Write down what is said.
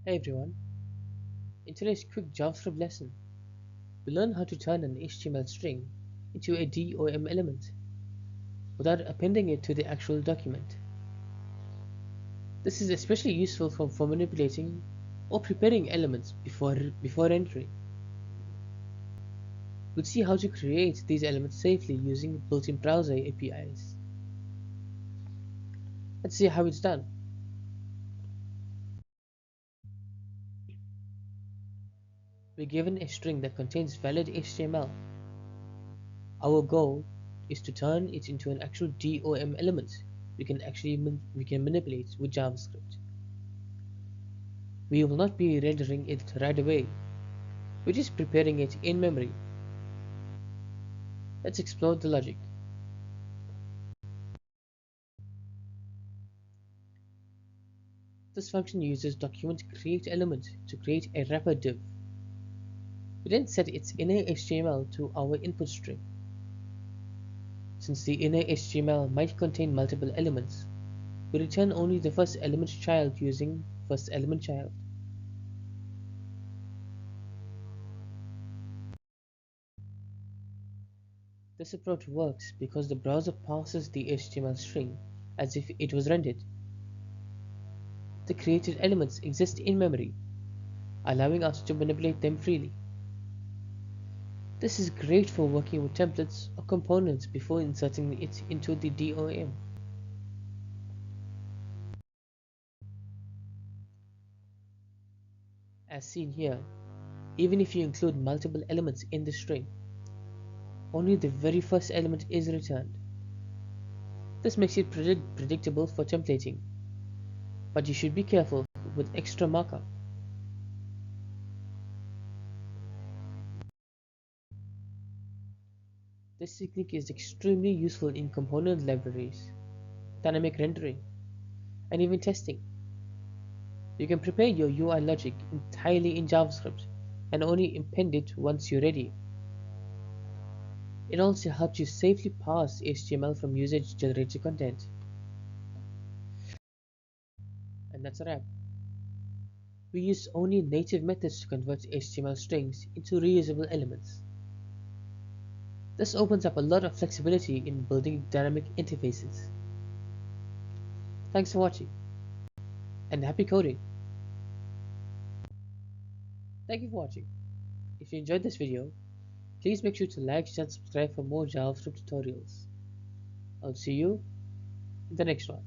Hey everyone, in today's quick JavaScript lesson, we learn how to turn an HTML string into a DOM element without appending it to the actual document. This is especially useful for manipulating or preparing elements before entering. We'll see how to create these elements safely using built-in browser APIs. Let's see how it's done. We're given a string that contains valid HTML. Our goal is to turn it into an actual DOM element we can manipulate with JavaScript. We will not be rendering it right away. We're just preparing it in memory. Let's explore the logic. This function uses document create element to create a wrapper div. We then set its inner HTML to our input string. Since the inner HTML might contain multiple elements, we return only the first element child using first element child. This approach works because the browser parses the HTML string as if it was rendered. The created elements exist in memory, allowing us to manipulate them freely. This is great for working with templates or components before inserting it into the DOM. As seen here, even if you include multiple elements in the string, only the very first element is returned. This makes it predictable for templating, but you should be careful with extra markup. This technique is extremely useful in component libraries, dynamic rendering, and even testing. You can prepare your UI logic entirely in JavaScript and only append it once you're ready. It also helps you safely parse HTML from user-generated content. And that's a wrap. We use only native methods to convert HTML strings into reusable elements. This opens up a lot of flexibility in building dynamic interfaces. Thanks for watching, and happy coding! Thank you for watching. If you enjoyed this video, please make sure to like, share, and subscribe for more JavaScript tutorials. I'll see you in the next one.